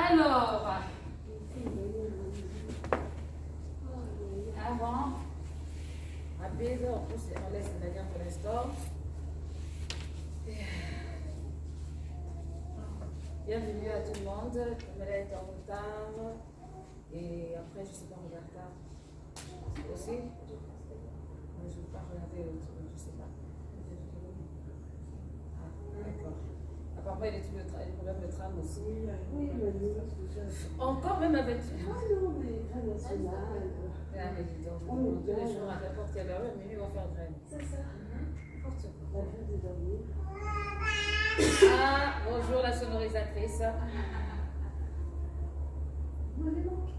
Alors, avant, rapide, on laisse la gamme pour l'instant. Bienvenue à tout le monde. Pamela est en retard. Et après, je ne sais pas regarder tard. Aussi. Mais je ne veux pas regarder le truc, je ne sais pas. Ah, d'accord. Apparemment, il y a des problèmes de tram aussi. Oui, encore même avec. Ah non, mais grève nationale. Ah, mais dis donc, tous les jours, à n'importe quelle heure, minuit, on va faire grève. C'est ça. N'importe quoi. La grève des dormir. Ah, bonjour la sonorisatrice. Vous m'avez manqué.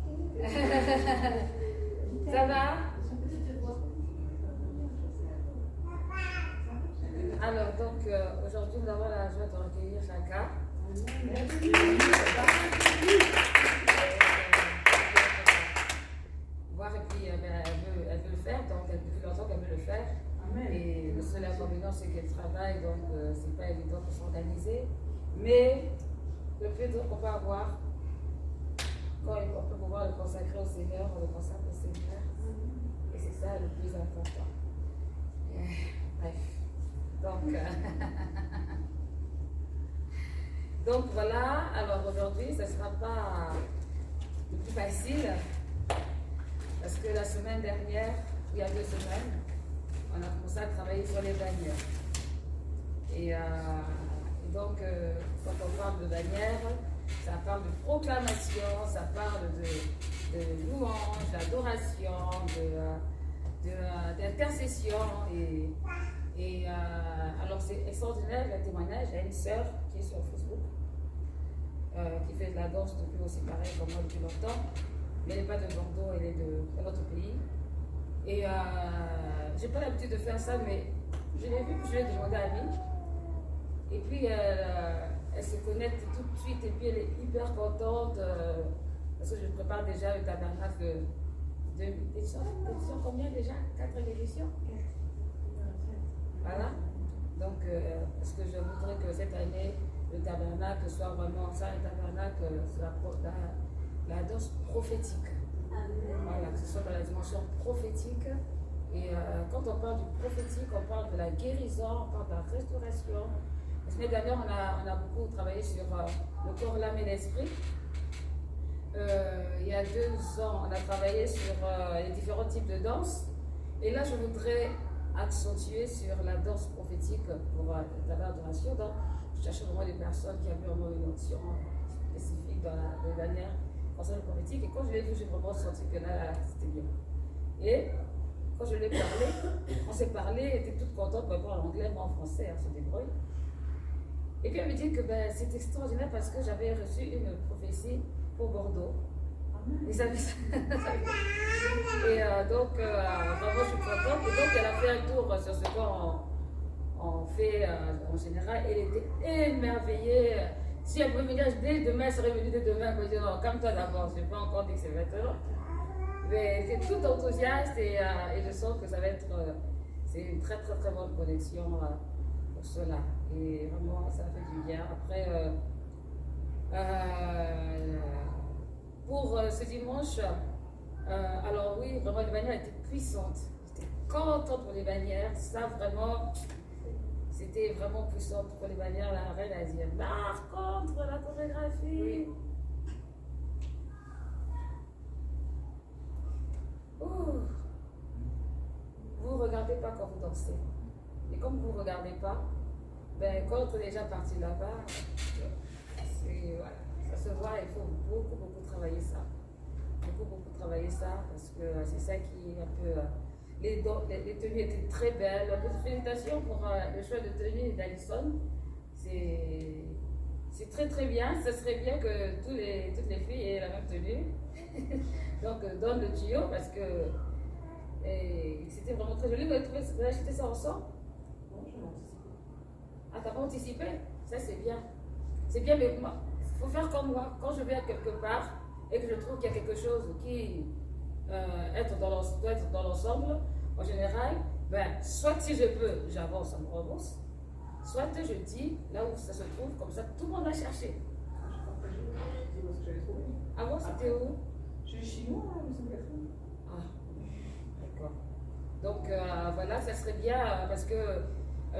Ça va? Alors, donc, aujourd'hui, nous avons la joie de recueillir Chaka. Voir, et puis, elle veut le faire, donc, depuis longtemps qu'elle veut le faire. Et le seul inconvénient, c'est qu'elle travaille, donc, c'est pas évident pour s'organiser. Mais, le plaisir qu'on peut avoir, quand on peut pouvoir le consacrer au Seigneur, on le consacre au Seigneur. Et c'est ça le plus important. Bref. Donc, donc voilà, alors aujourd'hui, ce ne sera pas le plus facile parce que la semaine dernière, il y a 2 semaines, on a commencé à travailler sur les bannières. Et donc, quand on parle de bannières, ça parle de proclamation, ça parle de louange, d'adoration, d'intercession. Et alors, c'est extraordinaire le témoignage. Il y a une sœur qui est sur Facebook, qui fait de la danse depuis aussi pareil comme moi depuis longtemps. Mais elle n'est pas de Bordeaux, elle est d'un autre pays. Et j'ai pas l'habitude de faire ça, mais je l'ai vu, puis je l'ai demandé à lui. Et puis, elle se connecte tout de suite, et puis elle est hyper contente, parce que je prépare déjà le tabernacle de édition combien déjà? 4 éditions? Voilà. Donc, parce que je voudrais que cette année, le tabernacle soit vraiment ça, le tabernacle, la danse prophétique. Voilà, que ce soit dans la dimension prophétique. Et quand on parle du prophétique, on parle de la guérison, on parle de la restauration. La semaine dernière, on a beaucoup travaillé sur le corps, l'âme et l'esprit. Il y a 2 ans, on a travaillé sur les différents types de danse. Et là, je voudrais accentuer sur la danse prophétique pour l'adoration. Donc, je cherche vraiment des personnes qui ont vraiment une option spécifique dans les bannières concernant le prophétique. Et quand je l'ai vu, j'ai vraiment senti que là, c'était bien. Et quand je lui ai parlé, on s'est parlé, elle était toute contente pour parler en anglais, moi en français, on se débrouille. Et puis elle me dit que ben, c'est extraordinaire parce que j'avais reçu une prophétie pour Bordeaux. Et ça, et donc, vraiment, je suis contente. Et donc, elle a fait un tour sur ce qu'on fait en général. Elle était émerveillée. Si elle pouvait venir dès demain, elle serait venue dès demain. Elle me dit non, calme-toi d'abord, je n'ai pas encore dit que c'est maintenant. Mais elle était toute enthousiaste et je sens que ça va être c'est une très très très bonne connexion pour cela. Et vraiment, ça fait du bien. Après, pour ce dimanche, alors oui, vraiment les bannières étaient puissantes. J'étais contente pour les bannières. Ça vraiment, c'était vraiment puissant pour les bannières. La reine a dit, par contre, la chorégraphie. Ouh. Vous ne regardez pas quand vous dansez. Et comme vous ne regardez pas, ben, quand on est déjà parti là-bas, voilà, ça se voit, il faut beaucoup travailler ça. Beaucoup travailler ça, parce que c'est ça qui est un peu... les tenues étaient très belles. Félicitations pour le choix de tenue d'Alison. C'est très bien. Ce serait bien que toutes les filles aient la même tenue. Donc, donne le tuyau, parce que c'était vraiment très joli. Vous avez acheté ça ensemble? Non, je m'en anticipe. Ah, t'as pas anticipé? Ça, c'est bien. C'est bien, mais moi, il faut faire comme moi. Quand je vais quelque part et que je trouve qu'il y a quelque chose qui doit être dans l'ensemble, en général, ben, soit si je peux, j'avance, on me rembourse, soit je dis là où ça se trouve, comme ça tout le monde va chercher. Je t'es où? Je suis chinois, là, mais c'est Ah, d'accord. Donc voilà, ça serait bien parce que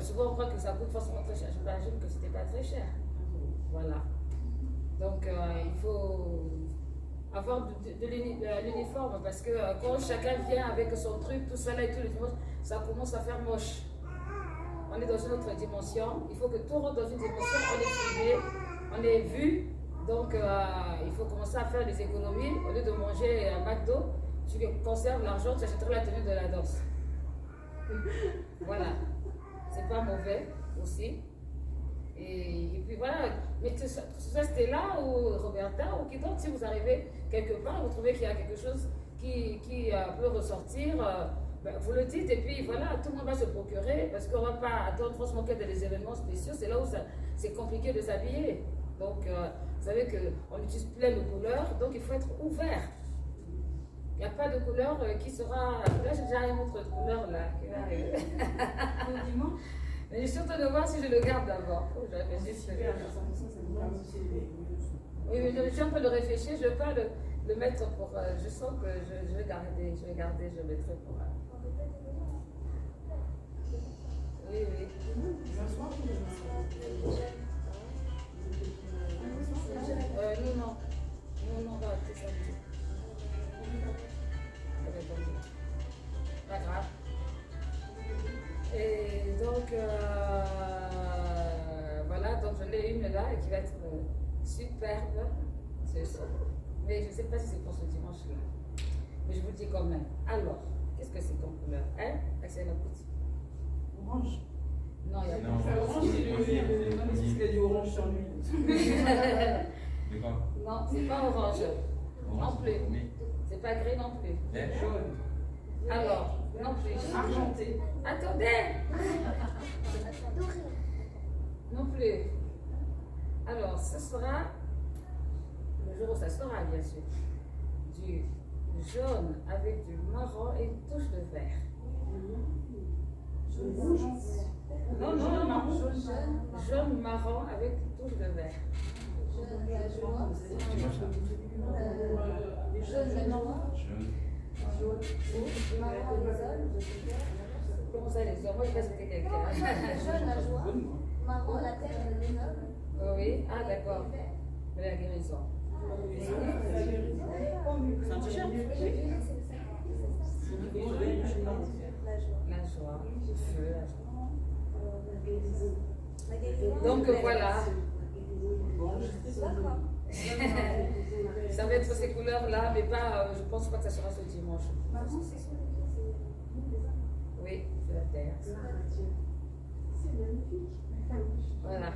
souvent on croit que ça coûte forcément très cher. J'imagine que c'était pas très cher. Voilà. Donc il faut avoir de l'uniforme parce que quand chacun vient avec son truc, tout ça là et tout le dimanche, ça commence à faire moche. On est dans une autre dimension. Il faut que tout rentre dans une dimension. On est filmé, on est vu. Donc il faut commencer à faire des économies. Au lieu de manger un McDo, tu conserves l'argent, tu achèteras la tenue de la danse. Voilà. C'est pas mauvais aussi. Et puis voilà. Mais tout ça c'était là ou Roberta ou qui d'autre, si vous arrivez quelque part, vous trouvez qu'il y a quelque chose qui peut ressortir. Ben, vous le dites et puis voilà, tout le monde va se procurer parce qu'on ne va pas attendre forcément qu'il y ait des événements spéciaux, c'est là où c'est compliqué de s'habiller. Donc, vous savez qu'on utilise plein de couleurs, donc il faut être ouvert. Il n'y a pas de couleur qui sera... Là, j'ai déjà une autre couleur là qui va arriver. Mais je suis en train de voir si je le garde d'abord. Oh, super, ça me parle aussi. Oui, mais je suis en train de réfléchir, je ne veux pas le mettre pour... je sens que je vais garder, je mettrai pour... Oui, oui. Non, on va arrêter ça. Pas grave. Et donc, voilà, donc je l'ai une là qui va être superbe. Mais je ne sais pas si c'est pour ce dimanche-là. Mais je vous le dis quand même. Alors, qu'est-ce que c'est comme couleur? Hein? Axel Apouti. Orange. Non, il n'y a Non, pas Orange, c'est le même parce qu'il y a du orange sur lui. D'accord. Non, c'est pas orange. Non plus. Mais, C'est pas gris non plus. Jaune. Alors, non plus. Argenté. Attendez! Non plus. Alors, ce sera, le jour où ça sera, bien sûr, du jaune avec du marron et une touche de vert. Rouge. Non, jaune marron avec une touche de vert. Comment ça, les hommes? Moi, je pense que c'était quelqu'un. Jaune la joie, marron la terre de l'énoble. Oui, ah d'accord. La guérison. C'est un t-shirt. La joie, le feu, la joie. La guérison. Donc voilà. D'accord. Ça va être ces couleurs-là, mais pas, je pense pas que ça sera ce dimanche. Marron, c'est sur les pieds, Oui, c'est la terre. C'est magnifique. Voilà.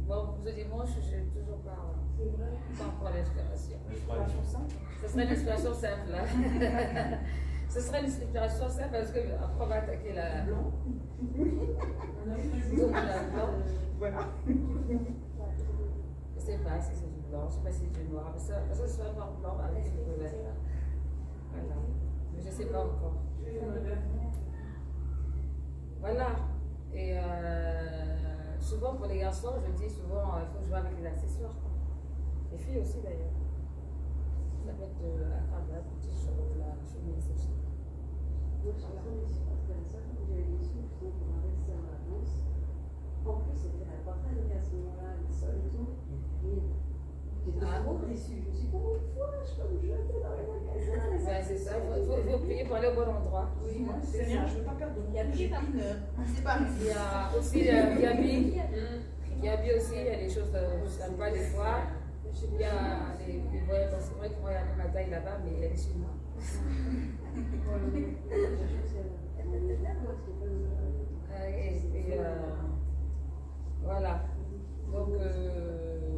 Bon, ce dimanche, je n'ai toujours pas encore l'inspiration. Ce serait une inspiration simple. Là. Ce serait une inspiration simple parce que après on va attaquer la blanc. Tout le monde a blanc. Voilà. Je ne sais pas si c'est du blanc, je ne sais pas si c'est du noir. Mais ça sera noir blanc avec du vert. Voilà. Mais je ne sais pas encore. Voilà. Et souvent pour les garçons, je dis souvent, il faut jouer avec les accessoires. Quoi. Les filles aussi d'ailleurs. Ça peut être la cravate, le t-shirt, la chemise aussi. Moi, je suis en train de me dire que ça, quand j'avais des sous, justement, pour investir dans la danse. En plus, c'était la parade à ce moment-là, le sol et tout. Et j'étais trop déçue. Je me suis dit, oh, je comme je fais dans les magasins. Ouais, c'est ça, il faut prier pour aller au bon endroit. Oui, moi, c'est rien, je ne veux pas perdre de Il y a plus d'un. C'est pas Il y a aussi Gabi. Gabi aussi, il y a des choses sympas des fois. Il y a des voyages, c'est vrai que moi, il y a ma taille là-bas, mais elle est chez moi. Voilà. Donc,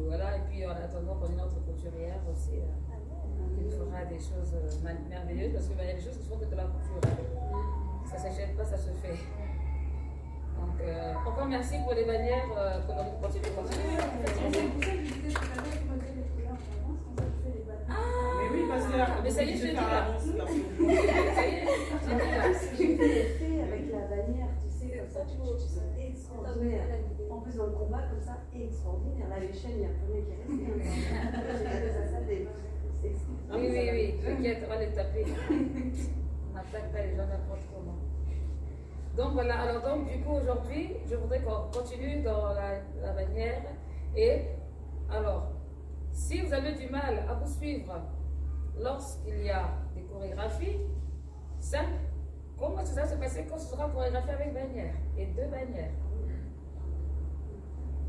voilà. Et puis, en attendant qu'on ait notre couturière aussi, qui fera des choses merveilleuses, parce qu'il y a des choses qui se font que de la couture. Ça ne s'achète pas, ça se fait. Donc, encore merci pour les bannières que l'on continue. Mais oui, parce que là, mais ça y est, je vais dis faire là. l'annonce, là. Ça y est, j'ai dit là. J'ai fait l'effet avec la bannière, tu sais, comme ça, tu sais, extraordinaire. En plus, dans le combat, comme ça, extraordinaire. Là, les chaînes, il y a un premier qui est resté. J'ai fait ça, c'est extraordinaire. on va les taper. On n'attaque pas les gens n'importe comment. Donc voilà, alors donc du coup aujourd'hui, je voudrais qu'on continue dans la manière. Et alors, si vous avez du mal à vous suivre lorsqu'il y a des chorégraphies, simple, comment ça va se passer quand ce sera chorégraphié avec bannière et 2 bannières?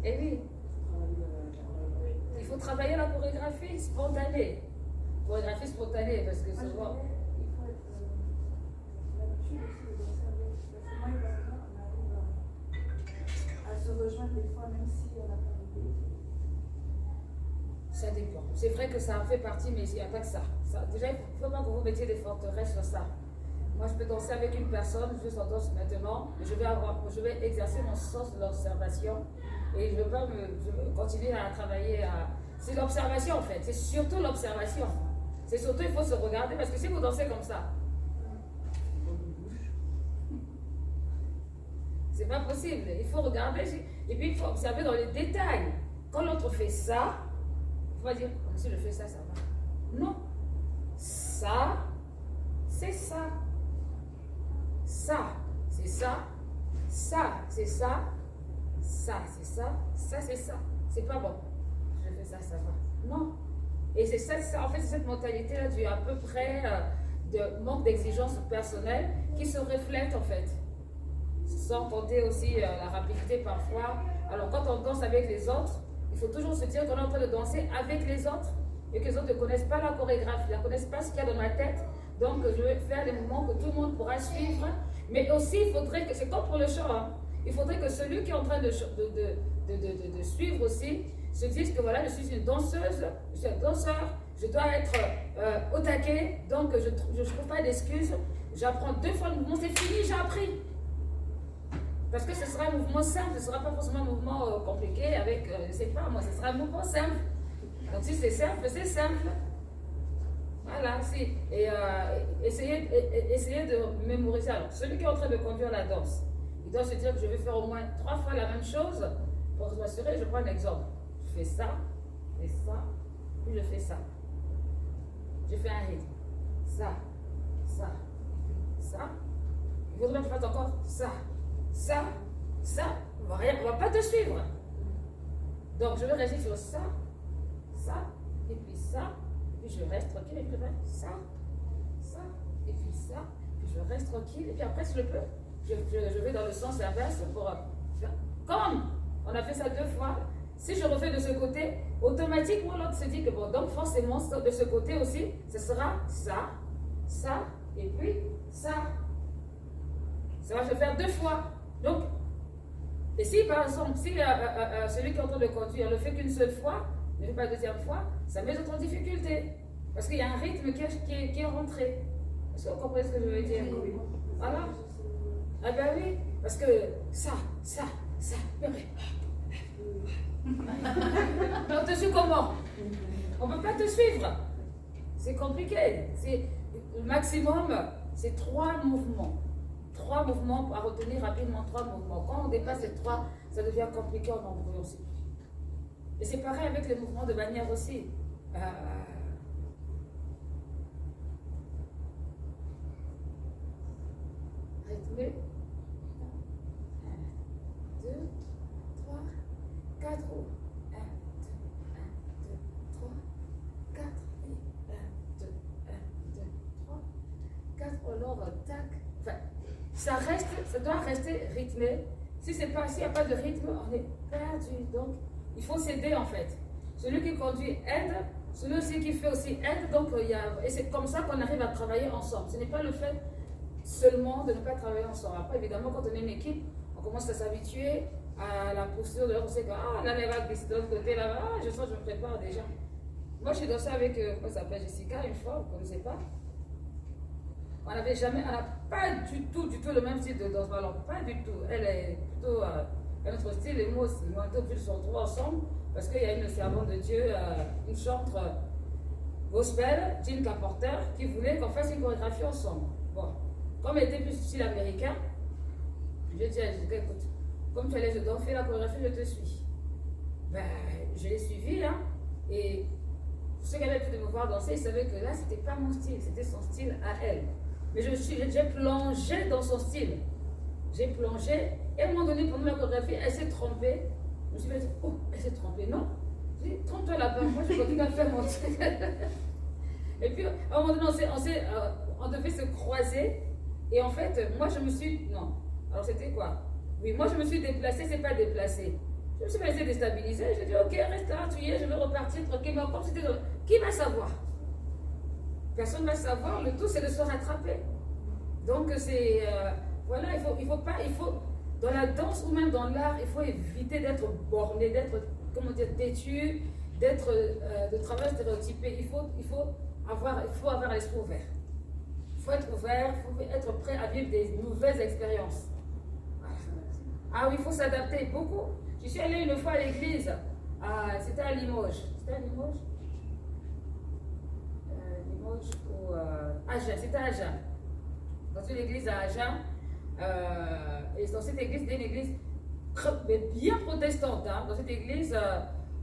Et oui, il faut travailler la chorégraphie spontanée. Chorégraphie spontanée, parce que souvent. Il faut être l'habitude aussi de danser avec. Parce que moi et Barbara, on arrive à se rejoindre des fois, même si on n'a pas d'idée. Ça dépend. C'est vrai que ça en fait partie, mais il n'y a pas que ça. Déjà, il ne faut pas que vous mettiez des forteresses sur ça. Moi, je peux danser avec une personne, je en danse maintenant, mais je vais exercer mon sens de l'observation et je veux continuer à travailler. C'est l'observation en fait, c'est surtout l'observation. C'est surtout, il faut se regarder, parce que si vous dansez comme ça, c'est pas possible. Il faut regarder, et puis il faut observer dans les détails. Quand l'autre fait ça, il faut dire, si je fais ça, ça va. Non. Ça, c'est ça. Ça, c'est ça. Ça, c'est ça. Ça, c'est ça. Ça, c'est ça. C'est pas bon. Je fais ça, ça va. Non. Et c'est ça, en fait, c'est cette mentalité-là du à peu près de manque d'exigence personnelle qui se reflète en fait. Sans compter aussi la rapidité parfois. Alors quand on danse avec les autres, il faut toujours se dire qu'on est en train de danser avec les autres et que les autres ne connaissent pas la chorégraphie, ne connaissent pas ce qu'il y a dans ma tête. Donc je vais faire des mouvements que tout le monde pourra suivre. Mais aussi, il faudrait que, c'est comme pour le chant, hein, il faudrait que celui qui est en train de suivre aussi se dise que voilà, je suis une danseuse, je suis un danseur, je dois être au taquet, donc je ne trouve pas d'excuses. J'apprends 2 fois le mouvement, c'est fini, j'ai appris. Parce que ce sera un mouvement simple, ce ne sera pas forcément un mouvement compliqué avec, je ne sais pas moi, ce sera un mouvement simple. Donc si c'est simple, c'est simple. Voilà, si. Et essayez de mémoriser. Alors, celui qui est en train de conduire la danse, il doit se dire que je vais faire au moins 3 fois la même chose pour m'assurer. Je prends un exemple. Je fais ça, puis je fais ça. Je fais un rythme. Ça. Il faudrait que je fasse encore ça. On va pas te suivre. Donc je vais rester sur ça, et puis ça, puis je reste tranquille, et puis ça, et puis ça, puis je reste tranquille, et puis après si je peux, je vais dans le sens inverse pour faire comme on a fait ça 2 fois. Si je refais de ce côté, automatiquement l'autre se dit que bon, donc forcément de ce côté aussi, ce sera ça, et puis ça. Ça va se faire 2 fois. Donc, et si par exemple, si celui qui est en train de conduire le fait qu'une seule fois, ne fait pas 2e fois, ça met d'autres en difficulté. Parce qu'il y a un rythme qui est rentré. Est-ce que vous comprenez ce que je veux dire? Voilà. Ah ben oui, parce que ça, purée. On te suit comment? On ne peut pas te suivre. C'est compliqué. Le maximum, c'est 3 mouvements. 3 mouvements à retenir rapidement, 3 mouvements. Quand on dépasse les 3, ça devient compliqué, on embrouille aussi. Et c'est pareil avec les mouvements de bannière aussi. Rythmé. 1, 2, 3, 4 roues. 1, 2, 3, 4 et 1, 2, 3, 4. Alors, tac. Enfin, ça doit rester rythmé. S'il n'y a pas de rythme, on est perdu. Donc, il faut s'aider en fait. Celui qui conduit aide, celui aussi qui fait aussi aide. Donc, et c'est comme ça qu'on arrive à travailler ensemble. Ce n'est pas le fait seulement de ne pas travailler ensemble. Après, évidemment, quand on est une équipe, on commence à s'habituer à la posture de l'autre. On sait que, là, elle va glisser de l'autre côté, là, je sens que je me prépare déjà. Moi, je suis dansée avec, comment ça s'appelle, Jessica, une fois, vous ne connaissez pas. On n'a pas du tout le même style de danse. Alors, pas du tout. Elle est plutôt un autre style et moi aussi. Moi, on se retrouve ensemble parce qu'il y a une servante de Dieu, une chantre gospel, Jean Carpenter, qui voulait qu'on fasse une chorégraphie ensemble. Bon, comme elle était plus style américain, je dis à Jessica, écoute, comme tu allais, je dois faire la chorégraphie, je te suis. Ben, je l'ai suivie, hein, et ceux qui avaient l'habitude de me voir danser, ils savaient que là, c'était pas mon style, c'était son style à elle. Mais j'ai plongé dans son style. J'ai plongé, et à un moment donné, pendant la chorégraphie, elle s'est trompée. Je me suis dit, oh, elle s'est trompée, non. J'ai dit, trompe-toi là-bas, moi je continue à faire mon truc. Et puis, à un moment donné, on devait se croiser. Et en fait, moi je me suis. Non. Alors c'était quoi? Oui, moi je me suis déplacée, c'est pas déplacée. Je me suis laissée déstabiliser. J'ai dit, ok, reste là, tu y es, je vais repartir tranquillement. Comme c'était. Qui va savoir? Personne ne va savoir. Le tout, c'est de se rattraper. Donc, c'est. Voilà, il faut. Dans la danse ou même dans l'art, il faut éviter d'être borné, d'être, comment dire, têtu, de travail stéréotypé. Il faut avoir l'esprit ouvert. Il faut être ouvert, il faut être prêt à vivre des nouvelles expériences. Voilà. Ah oui, il faut s'adapter beaucoup. Je suis allée une fois à l'église, c'était à Limoges. C'était à Limoges Limoges ou Agen, c'était à Agen. Dans une église à Agen. Et dans cette église, c'était une église bien protestante. Hein. Dans cette église,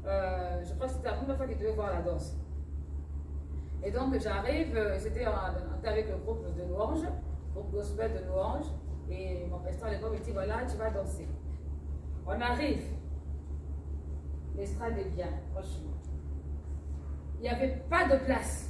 je crois que c'était la première fois qu'ils devaient voir la danse. Et donc j'arrive, c'était avec le groupe de louanges, le groupe gospel de louanges, et mon pasteur à l'époque me dit voilà, tu vas danser. On arrive, l'estrade est bien, franchement. Il n'y avait pas de place.